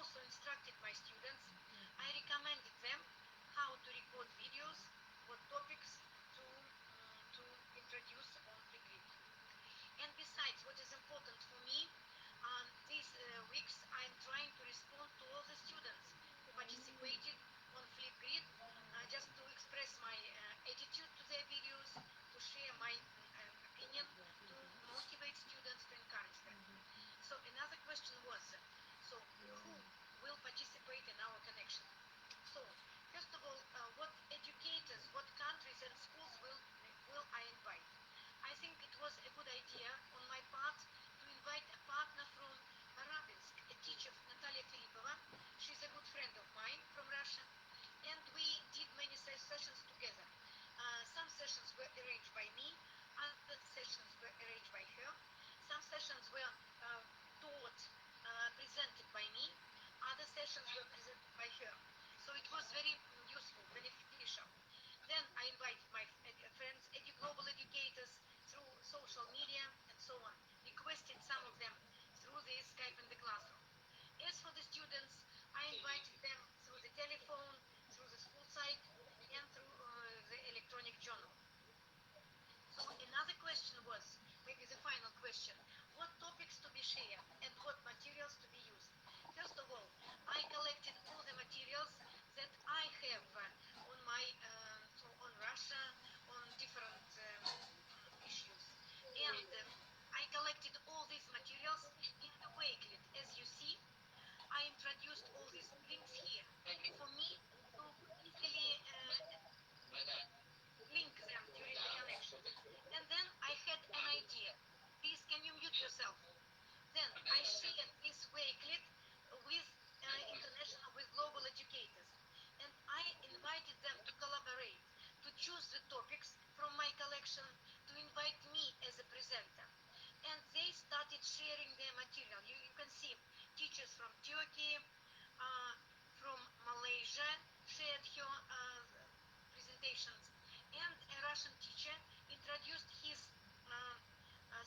also instructed my students. I recommended them how to record videos, what topics to introduce on Flipgrid. And besides, what is important for me, these weeks I'm trying to respond to all the students who participated on Flipgrid, just to express my attitude to their videos, to share my opinion, to motivate students, to encourage them. So another question was, so who will participate in our connection? So first of all, what educators, what countries and schools will I invite? I think it was a good idea on my part to invite a partner from Barabinsk, a teacher, Natalia Filipova. She's a good friend of mine from Russia, and we did many sessions together. Some sessions were arranged by me, other sessions were arranged by her. Some sessions were taught, presented by me, other sessions were presented by her. So it was very useful, beneficial. Then I invited my friends, global educators, through social media and so on, requested some of them through the Skype in the classroom. As for the students, I invited them through the telephone, through the school site, and through the electronic journal. So another question was, maybe the final question, what topics to be shared and what materials to be used? First of all, I collected all the materials that I have on my, on Russia, on different issues. And I collected all these materials in the Wakelet. As you see, I introduced all these links here for me to easily link them during the connection. And then I had an idea. Please, can you mute yourself? Then I shared this Wakelet with international, with global educators. And I invited them to collaborate, to choose the topics from my collection, to invite me as a presenter. And they started sharing their material. You can see teachers from Turkey, from Malaysia shared her presentations. And a Russian teacher introduced his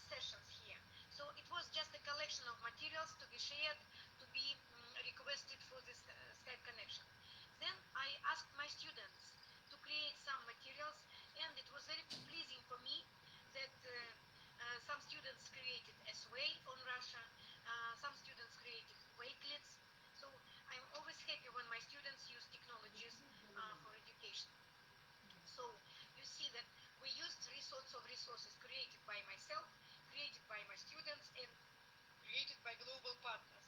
sessions here. So it was just a collection of materials to be shared, to be requested for this Skype connection. Then I asked my students to create some materials, and it was very pleasing for me that some students created SWA on Russia, some students created Wakelets. So I'm always happy when my students use technologies for education. So you see that we used three sorts of resources created by myself, created by my students, and created by global partners.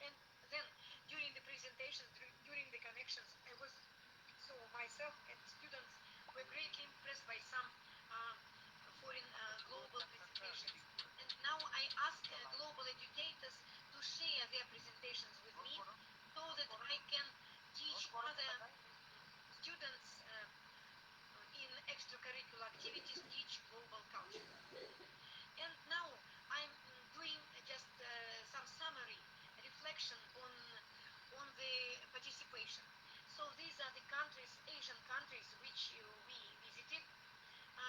And then during the presentations, during the connections, I was, so myself and students were greatly impressed by some foreign global presentations. And now I ask global educators to share their presentations with me so that I can teach other students in extracurricular activities, teach global culture. And now I'm doing just some summary reflection on the participation. So these are the countries, Asian countries, which we visited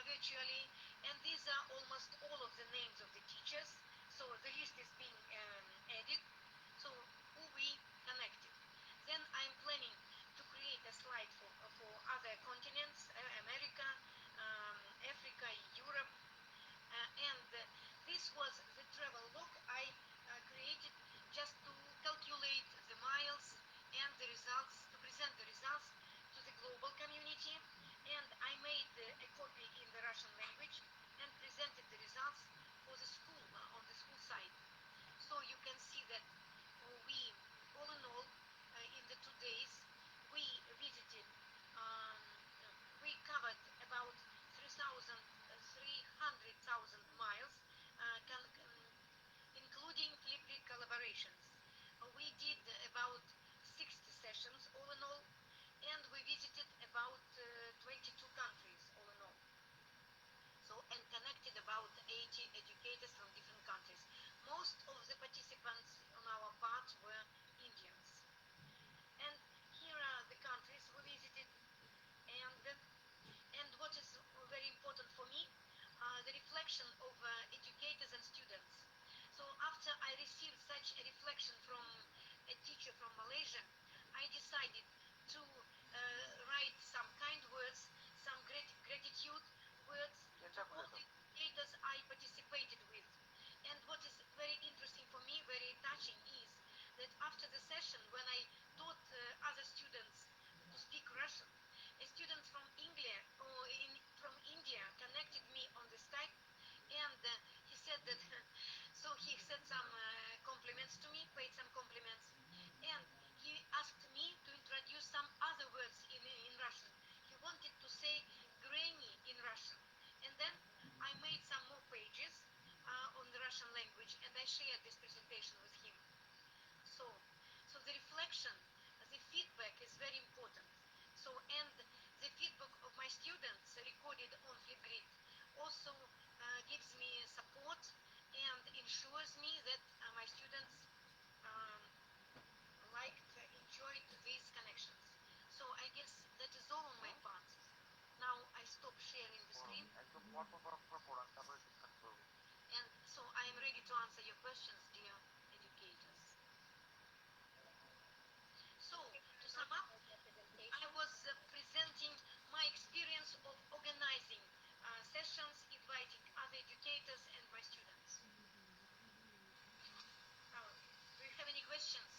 virtually, and these are almost all of the names of the teachers. So the list is being added. So who we connected. Then I'm planning to create a slide for other continents, America, Africa, Europe. And this was the travel log I created just to calculate the miles and the results, to present the results to the global community. And I made a copy in the Russian language and presented the results for the school, on the school side. So you can see that we, all in all, in the 2 days, we visited, we covered decided to write some kind words, some gratitude words to all the educators I participated with. And what is very interesting for me, very touching, is that after the session, when I taught other students to speak Russian, a student from England or from India connected me on the Skype, and he said that so he said some compliments to me, paid some compliments, and he asked me to introduce some other words in Russian. He wanted to say granny in Russian, and then I made some more pages on the Russian language, and I shared this presentation with him. So, so the reflection, the feedback is very important. So, and the feedback of my students recorded on Flipgrid also gives me support and ensures me that my students um, liked, enjoyed these connections. So I guess that is all on my part. Now I stop sharing the screen. And so I am ready to answer your questions, dear educators. So, to sum up, I was presenting my experience of organizing sessions, inviting other educators and my students. Now, do you have any questions?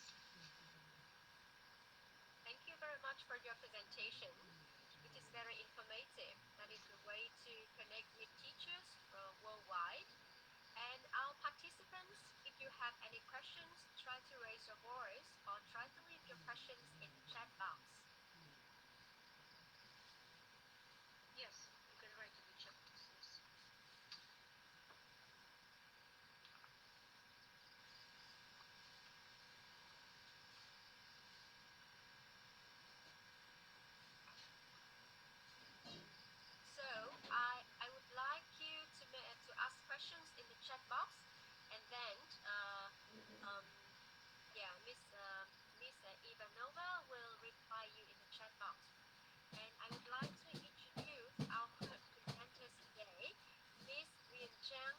Thank you very much for your presentation. It is very informative. That is a way to connect with teachers worldwide. And our participants, if you have any questions, try to raise your voice or try to leave your questions in the chat box. Yes, you can write in the chat box. Yes. So I would like you to ask questions in the chat box, and then yeah, Miss Ivanova will reply you in the chat box. And I would like to introduce our first presenters today, Miss Nguyen Trang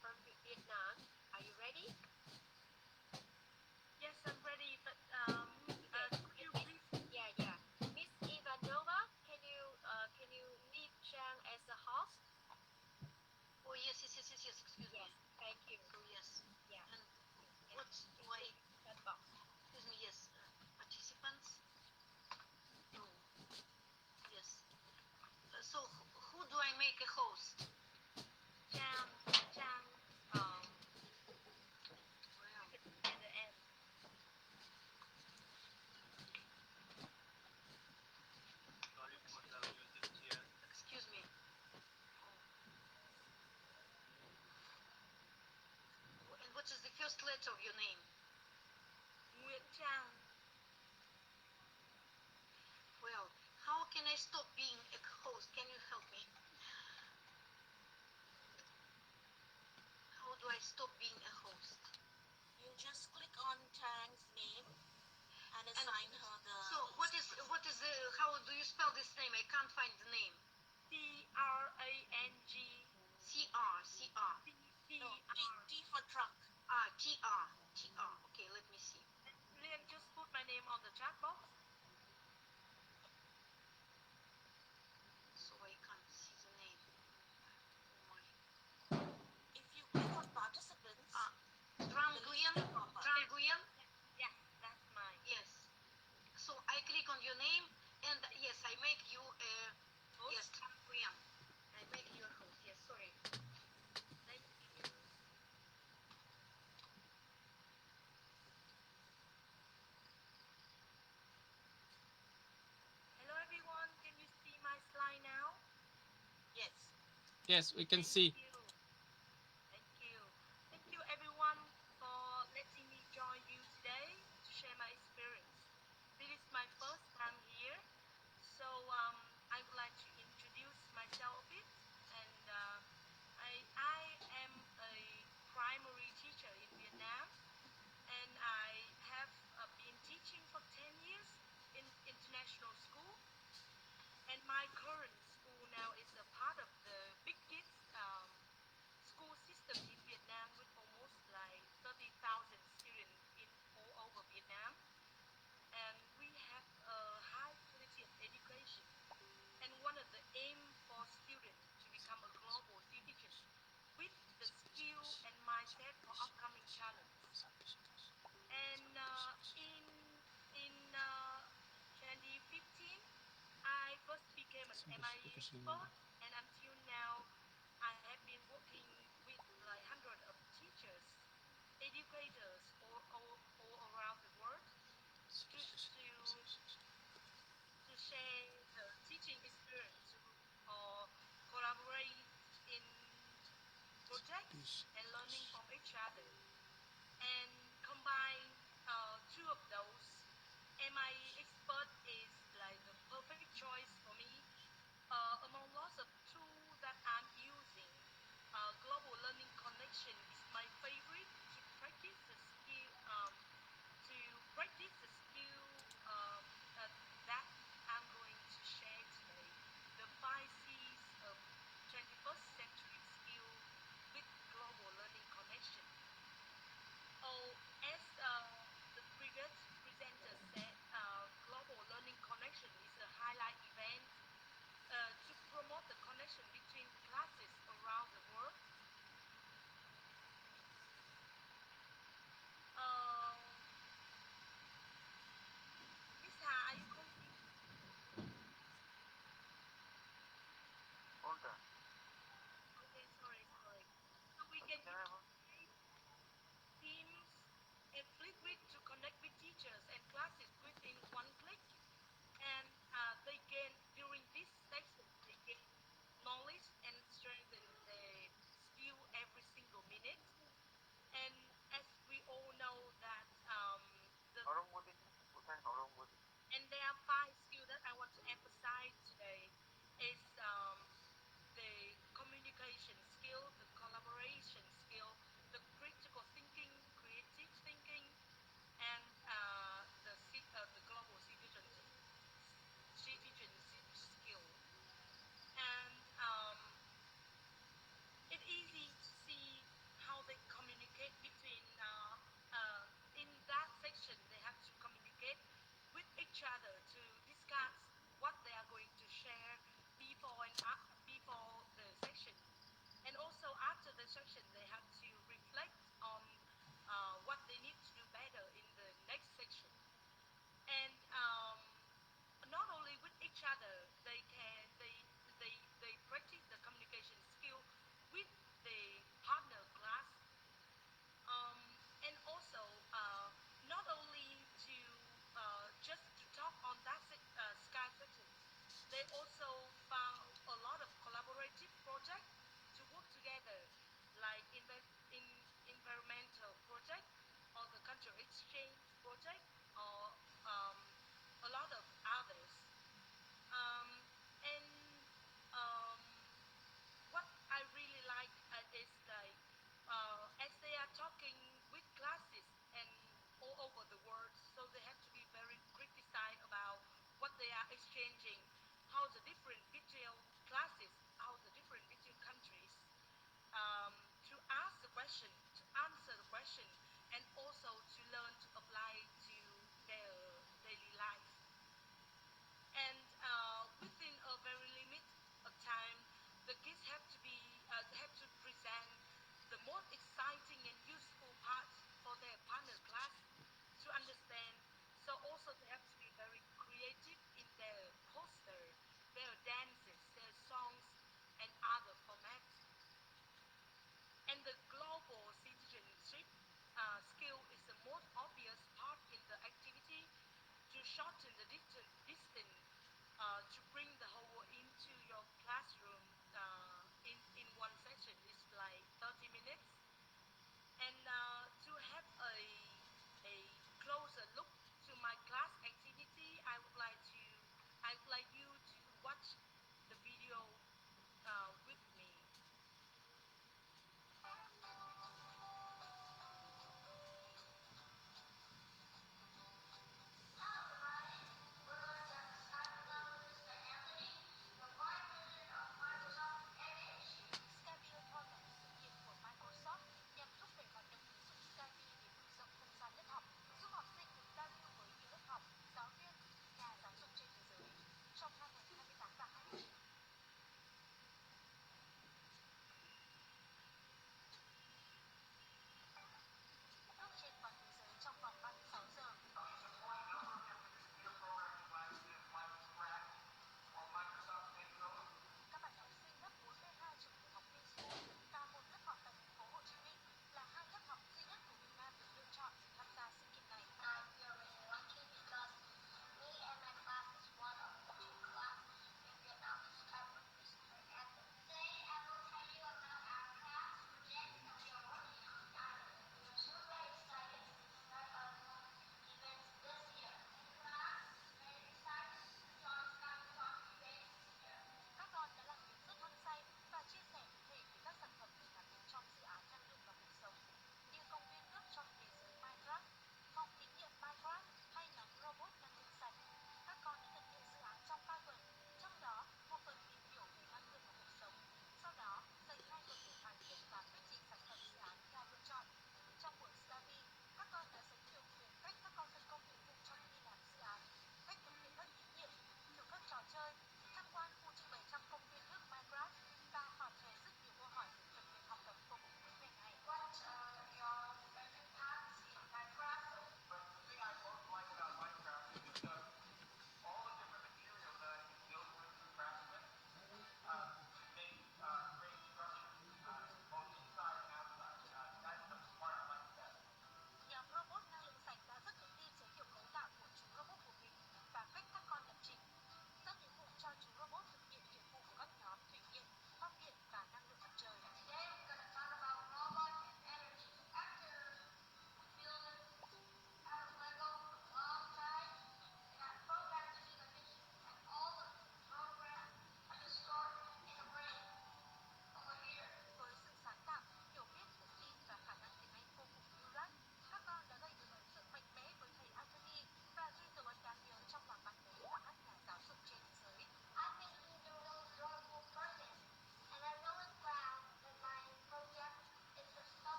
from Vietnam. Are you ready? Yes, I'm ready, but could you please? Yeah. Miss Ivanova, can you leave Chang as a host? Oh, yes, excuse me. Yes, thank you. So, yes. Yeah. And what do I, Chat box. excuse me, yes, participants? No. Yes. So, who do I make a host? Jam. Well, At the end. excuse me. And what is the first letter of your name? Nguyễn Trang. Well, how can I stop being a host? Can you help me? How do I stop being a host? You just click on Tang's name and assign her the. So what is how do you spell this name? I can't find the name. Trang. CR. No, T for truck. TR. Okay, let me see. Lian, just put my name on the chat box. So I can't see the name. Oh my. If you click on participants, Tranguyen. Yes, that's mine. Yes. So I click on your name and yes, I make you a Host? yes, Tranguyen. I make you a host. Yes, sorry. Thank you. Hello everyone, can you see my slide now? yes. Yes, we can see. Thank you. Thank you everyone for letting me join you today to share my experience. This is my first time here, so I would like to introduce myself a bit. And I am a primary teacher in Vietnam, and I have been teaching for 10 years in international school. And my current school now is a part of the biggest school system in Vietnam with almost like 30,000 students in all over Vietnam. And we MI sport, and until now, I have been working with like hundreds of teachers, educators all around the world just to share the teaching experience or collaborate in projects and learning from each other. And combine two of those, MI expert is like the perfect choice for me. Among lots of tools that I'm using, global learning connection is my favorite to practice the skill that I'm going to share today. The 5 C's of 21st century skill with global learning connection. Oh, as the previous presenter said, global learning connection is a highlight event to promote the connection between classes around the world. Uh, Miss Ha, are you calling? Okay, sorry. So we can use Teams and Flipgrid to connect with teachers and classes within one click. And they gain during this section, they gain knowledge and strengthen the skill every single minute. And as we all know that the and there are 5 skills that I want to emphasize today is the communication skill, the collaboration skill, the critical thinking, creative thinking, and the global citizenship skill. And it's easy to see how they communicate between in that section they have to communicate with each other to discuss what they are going to share before the section, and also after the section they have to reflect on what they need to do better in the next section. And not only with each other, they practice the communication skill with the partner class, um, and also not only to just to talk on that Skype section, they also found a lot of collaborative projects to work together, like in environmental project or the cultural exchange project or um, a lot of others.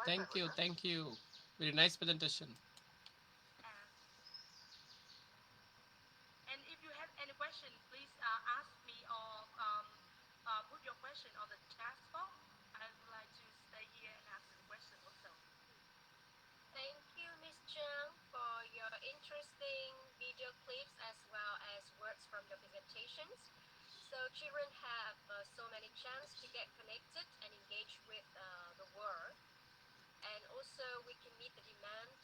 Thank you. Thank you. Very nice presentation. And and if you have any question, please ask me or put your question on the chat box. I would like to stay here and ask the question also. Thank you, Miss Zhang, for your interesting video clips as well as words from your presentations. So children have so many chance to get connected and engage with the world. And also we can meet the demand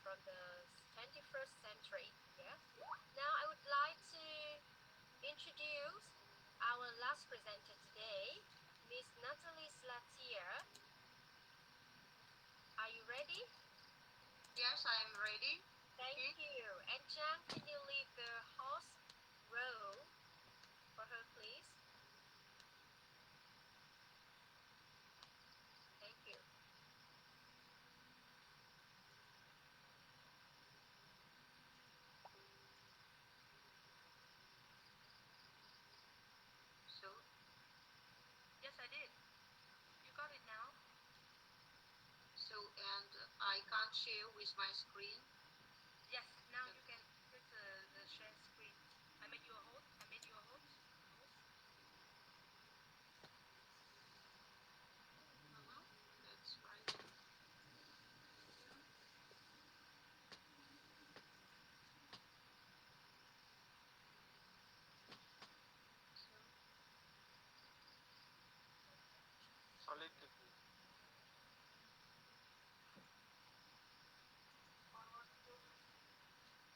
from the 21st century. Yeah. Now I would like to introduce our last presenter today, Miss Natalie Slatier. Are you ready? Yes, I am ready. Thank you. And Jan, can you leave the host row for her, please? Thank you. So, Yes, I did. You got it now. and I can't share with my screen. Yes, now you can hit the share screen. I made you a host. I made you a host. That's right.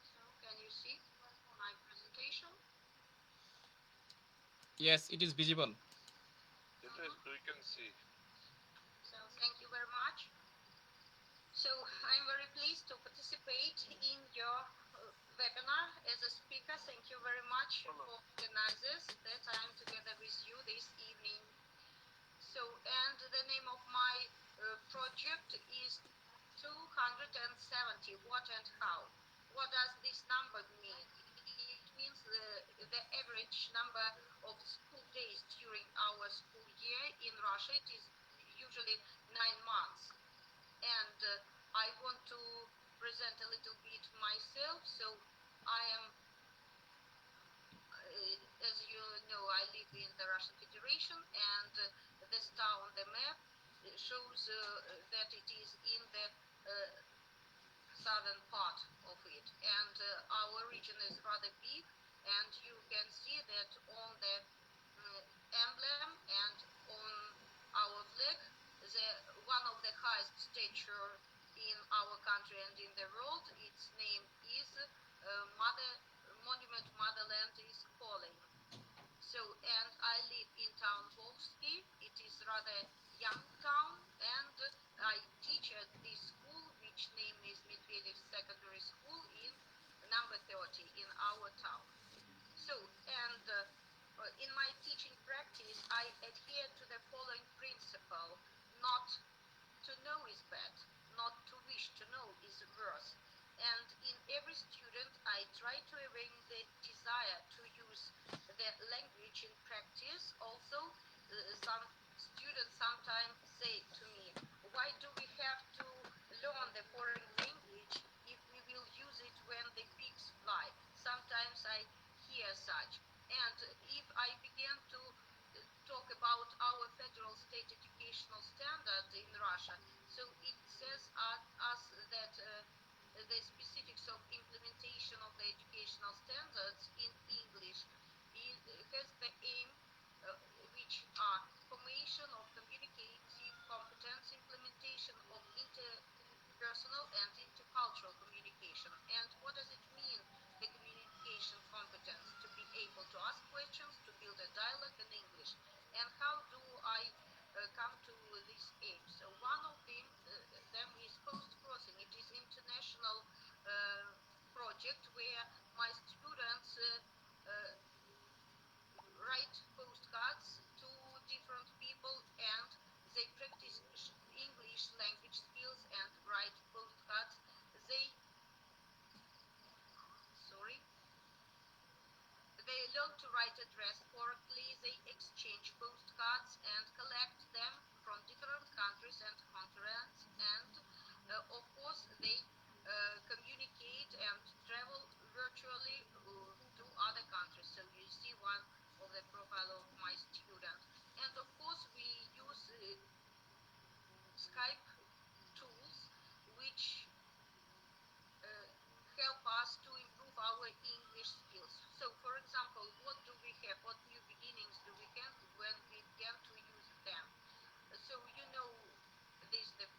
So, can you see my presentation? Yes, it is visible. It is, we can see. So, thank you very much. So, I'm very pleased to participate in your webinar as a speaker. Thank you very much for organizers that I'm together with you this evening. So, and the name of my project is 270. What and how? What does this number mean? It means the average number of school days during our school year in Russia. It is usually 9 months. And I want to present a little bit myself. So I am, as you know, I live in the Russian Federation, and the star on the map shows that it is in the southern part of it. And our region is rather big, and you can see that on the emblem and on our flag, one of the highest stature in our country and in the world, its name is Monument Motherland is Calling. So, and I live in town Volsky. It is rather young town, and I teach at this school, which name is Medvedev Secondary School in number 30 in our town. So, and in my teaching practice, I adhere to the following principle: not to know is bad, not to wish to know is worse. And in every student, I try to awaken the desire to use the language in practice. Also, some students sometimes say to me, why do we have to learn the foreign language if we will use it when the pigs fly? Sometimes I hear such. And if I begin to talk about our federal state educational standard in Russia, so it says us that the specifics of implementation of the educational standards in English has the aim, which are formation of communicative competence, implementation of interpersonal and intercultural communication. And what does it mean, the communication competence? To be able to ask questions, to build a dialogue in English. And how do I come to this aim? So one of them is post crossing. It is international project where my students write postcards to different people, and they practice English language skills and write postcards. They, sorry, they learn how to write address correctly. They exchange postcards and collect them from different countries and continents, and of course they communicate and travel virtually to other countries. So you see one of the profile of my student, and of course we use Skype tools which help us to improve our English skills. So, for example, what do we have? What new beginnings do we have when we began to use them? So, you know, this is the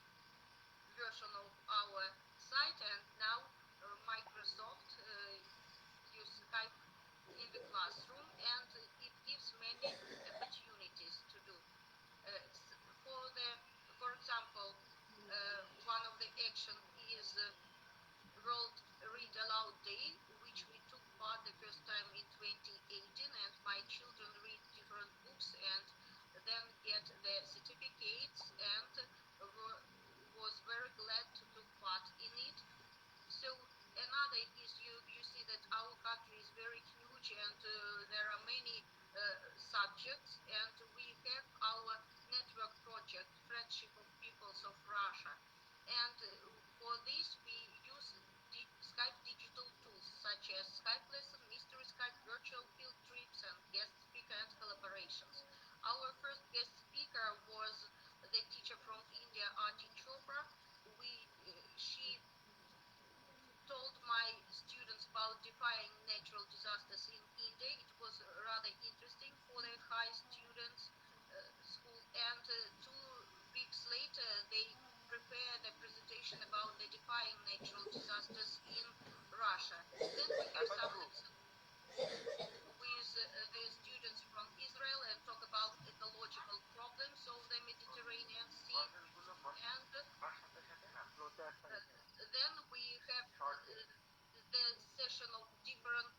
version of our site, and now Microsoft use Skype in the classroom, and it gives many opportunities to do. For the, for example, one of the action is World Read Aloud Day, which we took part the first time in 2018, and my children read different books and then get the certificates, and was very glad to take part in it. So another is you see that our country is very huge, and there are many subjects, and we have our network project, Friendship of Peoples of Russia, and for this we use Skype digital tools such as Skype lesson, mystery Skype, virtual field trips, and guest speaker and collaborations. Our first guest speaker was the teacher from India, Ati Chopra. She told my students about defying natural disasters in India. It was rather interesting for the high students school, and 2 weeks later they prepared a presentation about the defying natural disasters in Russia. Then we have some with the students from Israel and talk about ecological problems of the Mediterranean Sea, and then we have the session of different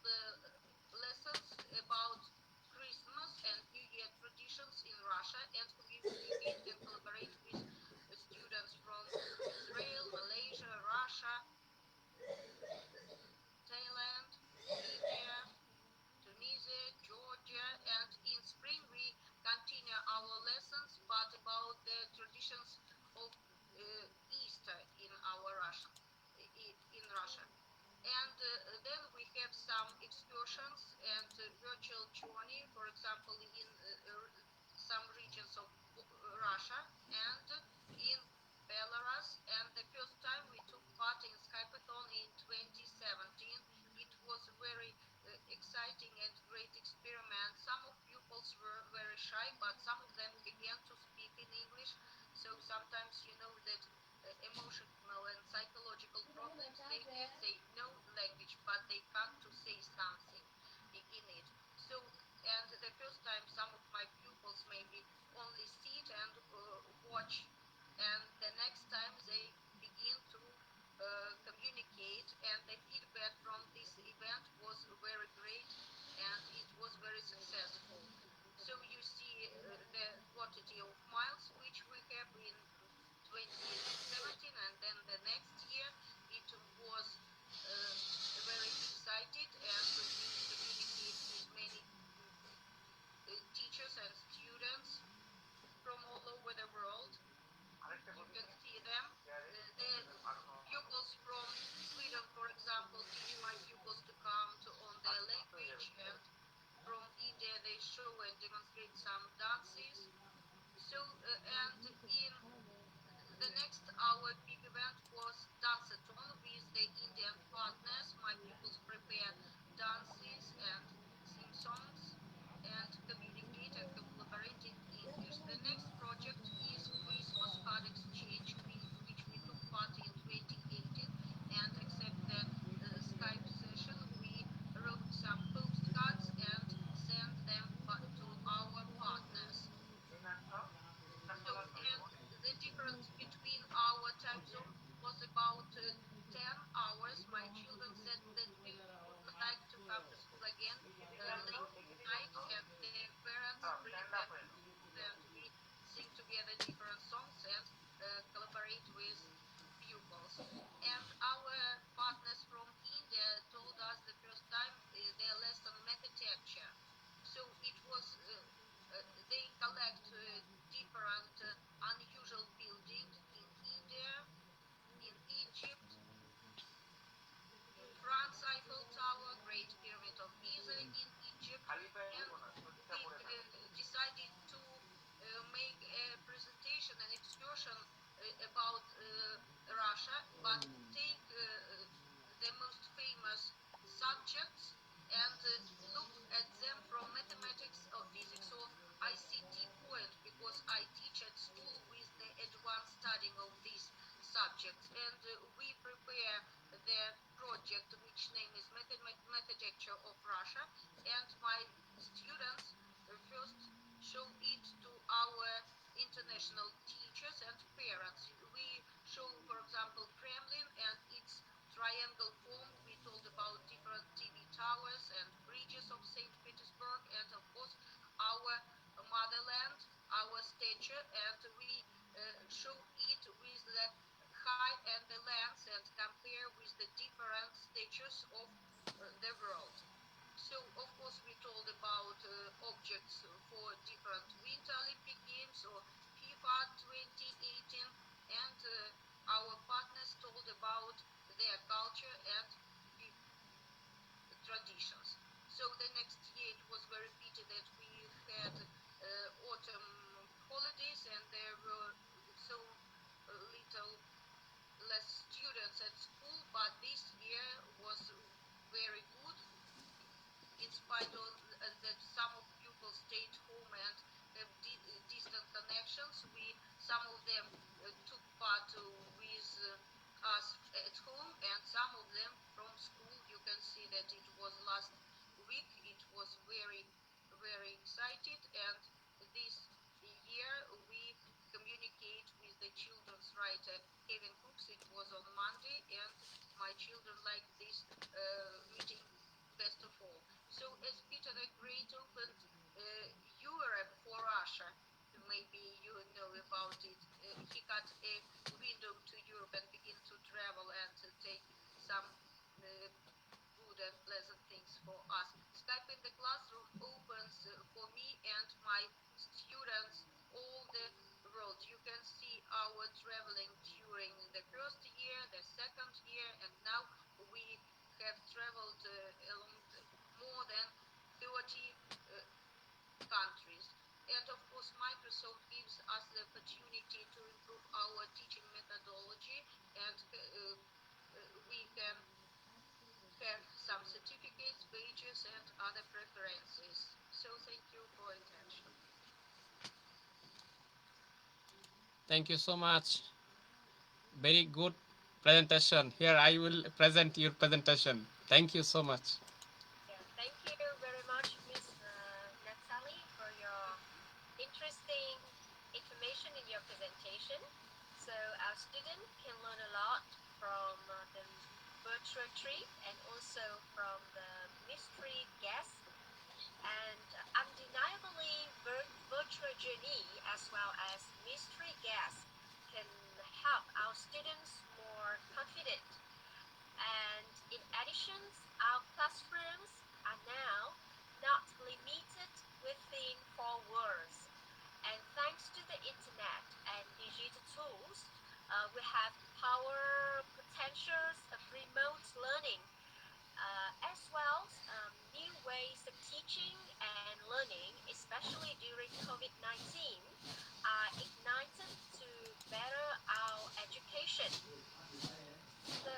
lessons about Christmas and New Year traditions in Russia, and we communicate and collaborate with students from Israel, Malaysia, Russia, Thailand, India, Tunisia, Georgia, and in spring we continue our lessons, but about the traditions of Easter in our Russian, in Russia. And then we have some excursions and virtual journey, for example, in some regions of Russia and in Belarus. And the first time we took part in Skypeathon in 2017, it was very exciting and great experiment. Some of pupils were very shy, but some of them began to speak in English. So sometimes you know that emotional and psychological problems, they know language, but they can't to say something in it. So, and the first time some of my pupils maybe only sit and watch, and the next time they begin to communicate, and the feedback from this event was very great, and it was very successful. So you see the quantity of miles which we have in 2017, and then the next year it was very excited, and we communicate with many teachers and students from all over the world. You can see them. The pupils from Sweden, for example, teach my pupils to count on their language, and from India they show and demonstrate some dances. So, and in the next our big event was Danceathon with the Indian partners. My pupils prepare dances and sing songs and communicate and collaborate in English. The next project is Christmas card exchange, which we took part in 2018, and except the Skype session, we wrote some postcards and sent them to our partners. So, and the difference between our time zone was about 10 hours. My children said that we would like to come to school again late at night, and their parents bring them, and we sing together different songs and collaborate with pupils. And our partners from India told us the first time their lesson architecture. about Russia, but take the most famous subjects and look at them from mathematics or physics or ICT point, because I teach at school with the advanced studying of these subjects, and we prepare the project which name is Methodecture of Russia, and my students first show it to our international teachers and parents. We show, for example, Kremlin and its triangle form. We told about different TV towers and bridges of St. Petersburg, and of course our motherland, our statue, and we show it with the high and the lands and compare with the different statues of the world. So, of course, we told about objects for different Winter Olympic Games or FIFA 2018, and our partners told about their culture and traditions. So the next year it was very pity that we had autumn holidays and there were so little less students at school, but this year was very good in spite of that some of people stayed home and have distant connections. Some of them took part with us at home, and some of them from school. You can see that it was last week. It was very, very excited, and this year we communicate with the children's writer Kevin Cooks. It was on Monday, and my children like this meeting best of all. So as Peter the Great opened Europe for Russia, maybe you know about it, he got a window to Europe and began to travel and to take some good and pleasant things for us. Skype in the classroom opens for me and my students all the world. You can see our traveling during the first year, the second year, and now we have traveled along more than 30 countries. And of course, Microsoft gives us the opportunity to improve our teaching methodology, and we can have some certificates, pages, and other preferences. So thank you for attention. Thank you so much. Very good presentation. Here I will present your presentation. Thank you so much. Yeah, thank you very much, Miss Natalie, for your interesting information in your presentation. So our student can learn a lot from the virtual trip and also from the mystery guest, and undeniably virtual journey as well as mystery guest can help our students more confident. And in addition, our classrooms are now not limited within four walls. And thanks to the internet and digital tools, we have power potentials of remote learning, as well as new ways of teaching and learning, especially during COVID-19, are ignited to better our education. So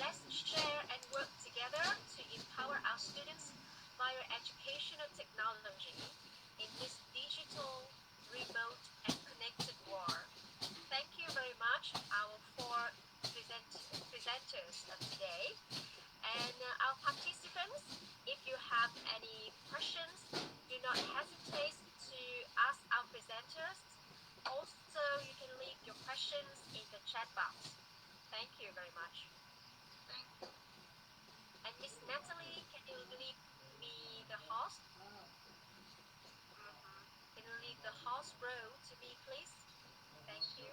let's share and work together to empower our students via educational technology in this digital, remote, and connected world. Thank you very much, our four presenters of today. And our participants, if you have any questions, do not hesitate to ask our presenters. Also, you can leave your questions in the chat box. Thank you very much. Thank you. And Miss Natalie, can you leave me the host? Can you leave the host row to me, please? Thank you.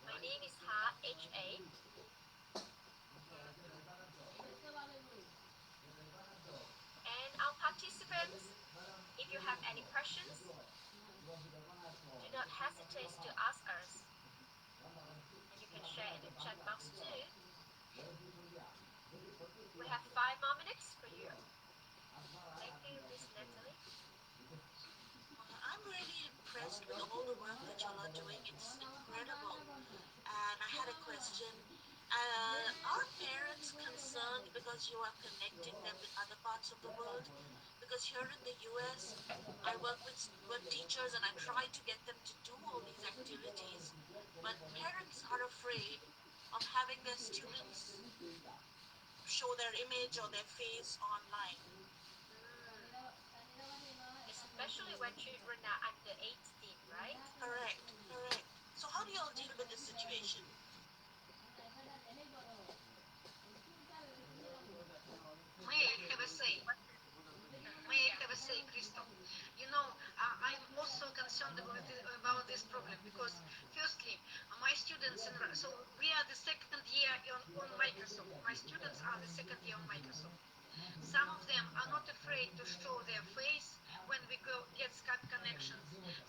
My name is Ha, H-A. And our participants, if you have any questions, do not hesitate to ask us. And you can share in the chat box too. We have 5 more minutes for you. Thank you, Miss Natalie. I'm really impressed with all the work that y'all are doing. It's incredible. question. Are parents concerned because you are connecting them with other parts of the world? Because here in the US, I work with teachers and I try to get them to do all these activities, but parents are afraid of having their students show their image or their face online. Especially when children are under 18, right? Correct, correct. So how do you all deal with this situation? May I have a say? May I have a say, Crystal? You know, I'm also concerned about this problem because, firstly, my students, so we are the second year on Microsoft. My students are the second year on Microsoft. Some of them are not afraid to show their face when we go get Skype connections.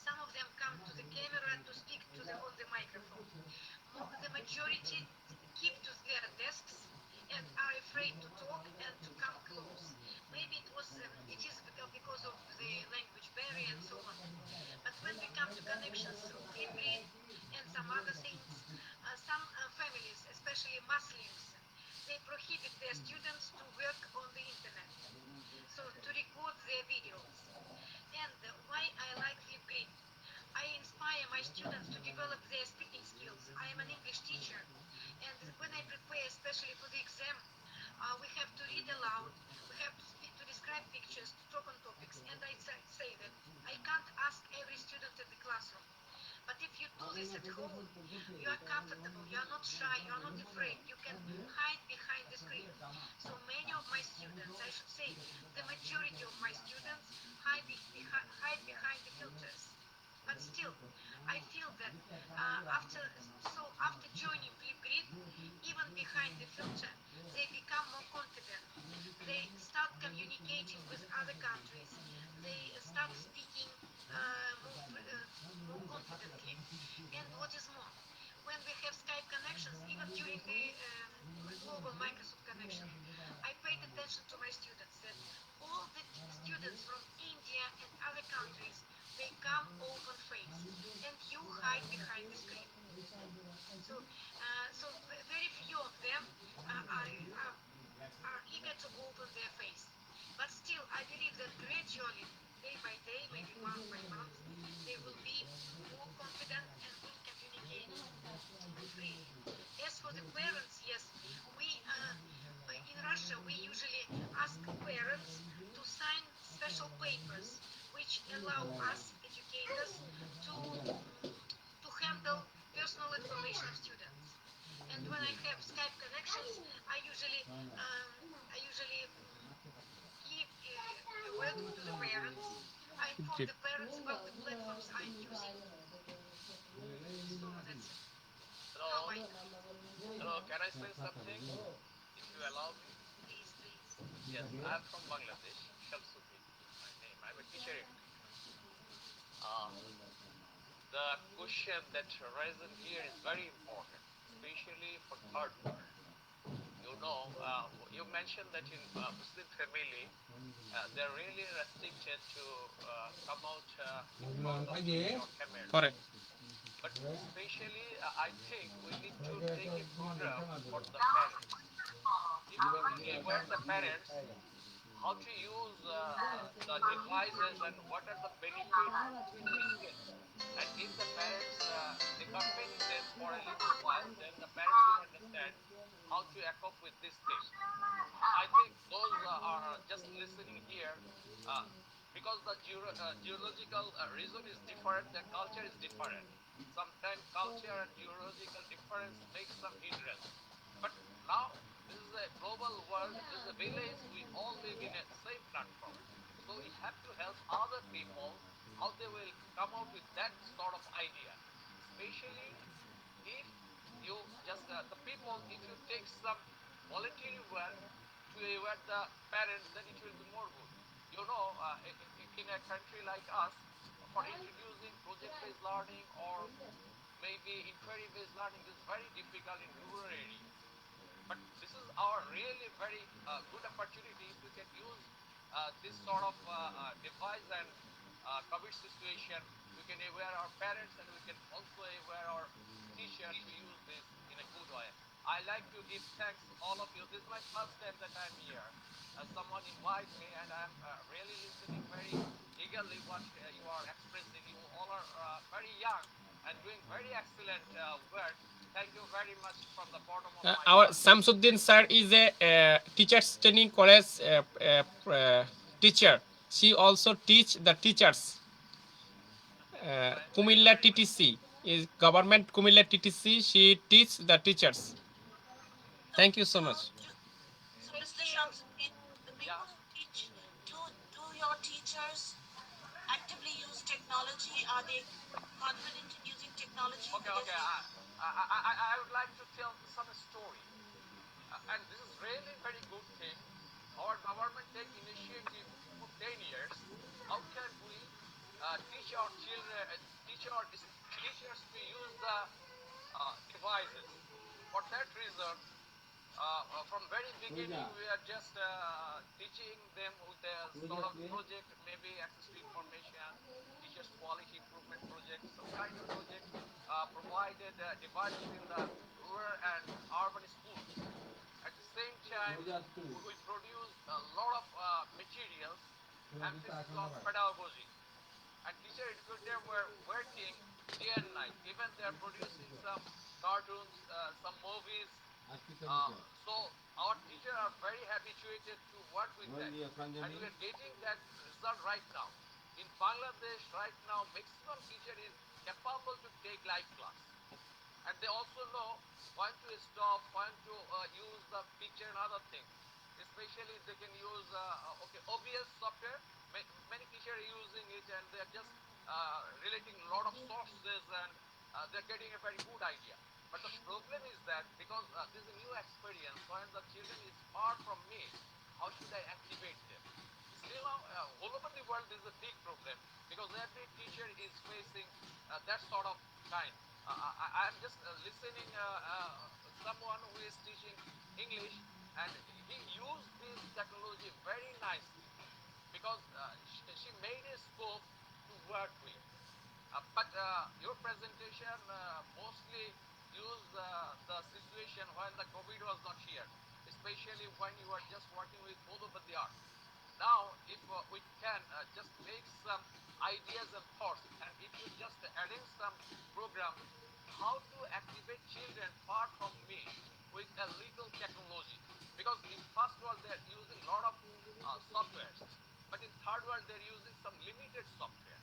Some of them come to the camera to speak to the on the microphone. The majority keep to their desks and are afraid to talk and to come close. Maybe it is because of the language barrier and so on. But when we come to connections through Flipgrid and some other things, some families, especially Muslims, they prohibit their students to work on the internet, so to record their videos. And why I like Flipgrid? I inspire my students to develop their speaking skills. I am an English teacher, and when I prepare, especially for the exam, we have to read aloud, we have to speak, to describe pictures, to talk on topics, and I say that I can't ask every student in the classroom. But if you do this at home, you are comfortable, you are not shy, you are not afraid, you can hide behind the screen. So many of my students, I should say, the majority of my students hide behind the filters. But still, I feel that after joining Flipgrid, even behind the filter, they become more confident. They start communicating with other countries. They start speaking more confidently. And what is more, when we have Skype connections, even during the global Microsoft connection, I paid attention to my students that all the students from India and other countries, they come open face, and you hide behind the screen. So very few of them are eager to open their face. But still, I believe that gradually, day by day, maybe month by month, they will be more confident and will communicate freely. As for the parents, yes, we in Russia we usually ask parents to sign special papers which allow us educators to handle personal information of students. And when I have Skype connections, I usually give a word to the parents. I inform Great. the parents about the platforms I'm using. So that's it. How Hello, I do. hello. Can I say something? If you allow me. Please, please. Yes, I'm from Bangladesh. Shamsuddin is my name. I'm a teacher in uh, the question that arisen here is very important, especially for third world. You mentioned that in Muslim family, they're really restricted to come out in front of TV or camera. Correct. But especially, I think we need to take a program for the parents. If we aware the parents how to use the devices and what are the benefits to get. And if the parents accompany them for a little while, then the parents will understand how to cope with this thing. I think those are just listening here uh, because the geological reason is different, the culture is different. Sometimes culture and geological difference makes some hindrance. But now this is a global world, this is a village, we all live in a same platform. So we have to help other people how they will come out with that sort of idea. Especially if you just the people, if you take some voluntary work to aware the parents, then it will be more good. In a country like us, for introducing project-based learning or maybe inquiry-based learning is very difficult in rural areas. But this is our really very good opportunity if we can use this sort of device and COVID situation, we can aware our parents and we can also aware our teachers to use this in a good way. I like to give thanks to all of you. This is my first time that I'm here. Someone invite me, and I'm really listening very eagerly what you are expressing. You all are very young and doing very excellent work. Thank you very much from the bottom of my Our heart. Samsuddin sir is a teachers training college teacher. She also teach the teachers. Thank you Kumilla very much. TTC is government Kumilla TTC. She teach the teachers. Thank you so So, much. so Thank Mr. you. Shamsuddin, the Yeah. people who teach, do your teachers actively use technology? Are they confident in using technology? Okay, Because okay. we, I would like to tell some story. And this is really very good thing. Our government take initiative for 10 years. How can we teach our children, teach our teachers to use the devices? For that reason, from very beginning, we are just teaching them with a sort of project, maybe access to information, teachers quality improvement project, some kind of project, provided devices in the rural and urban schools. At the same time, we produce a lot of materials, emphasis on pedagogy. And teacher educator were working day and night. Even they are producing some cartoons, some movies. So our teachers are very habituated to work with that, and we are getting that result right now. In Bangladesh, right now, maximum teacher is capable to take live class, and they also know when to stop, when to use the picture and other things. Especially they can use okay OBS software. Many teachers are using it, and they are just relating a lot of sources, and they're getting a very good idea. But the problem is that because this is a new experience, when the children is far from me, how should I activate them? Still now, all over the world, this is a big problem because every teacher is facing that sort of kind. I'm just listening someone who is teaching English, and he used this technology very nicely because she made a scope to work with. But your presentation mostly used the situation when the COVID was not here, especially when you are just working with all over the earth. Now, if we can just make some ideas and thoughts, and if you just arrange some program, how to activate children far from me with a little technology. Because in first world they are using a lot of softwares, but in third world they're using some limited software.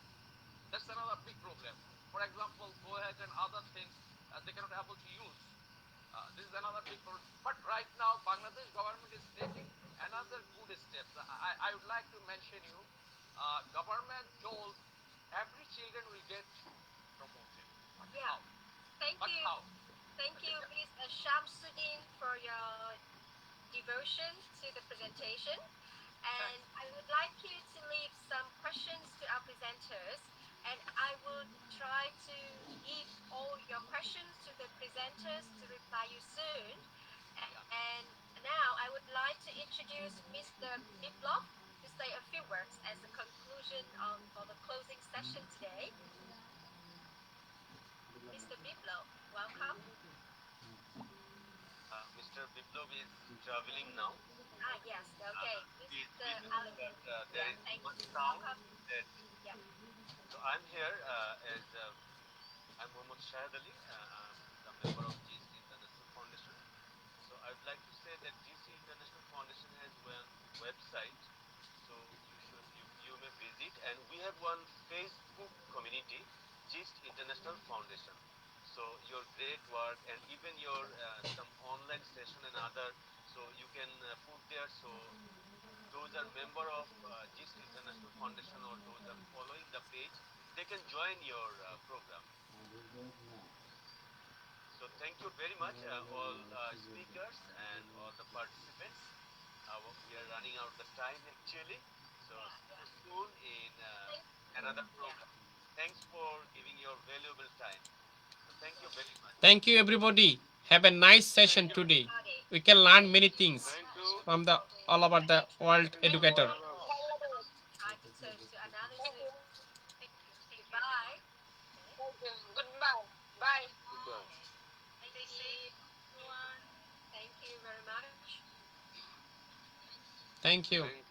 That's another big problem. For example, go ahead and other things they cannot able to use. This is another big problem. But right now, Bangladesh government is taking another good steps. I would like to mention you. Government told every children will get promoted. But Yeah. how? Thank But you. how? Thank Okay, you, Ms. Shamsuddin, for your devotion to the presentation. And thanks. I would like you to leave some questions to our presenters, and I will try to give all your questions to the presenters to reply you soon. Yeah. And now I would like to introduce Mr. Biplov to say a few words as a conclusion or the closing session today. Mr. Biplov, welcome. Mr. Biplov is traveling now. Ah, yes, okay. He is Mr. with us, Alex, but there yeah, is thank much you. sound. Welcome. That, Yeah. so I'm here as I'm Mohammad Shahid Ali, the member of GC International Foundation. So I would like to say that GC International Foundation has one website, so you may visit, and we have one Facebook community, GIST International Foundation. So your great work and even your some online session and other, so you can put there. So those are member of GIST International Foundation or those are following the page, they can join your program. So thank you very much, all speakers and all the participants. We are running out of time actually. So see you soon in Thank another yeah. program. Thanks for giving your valuable time. So thank you very much. Thank you, everybody. Have a nice session Thank you. today. Everybody. We can learn many things Thank you. from the all over the world Thank educator. you. Try to turn to another Zoom. Thank you. Thank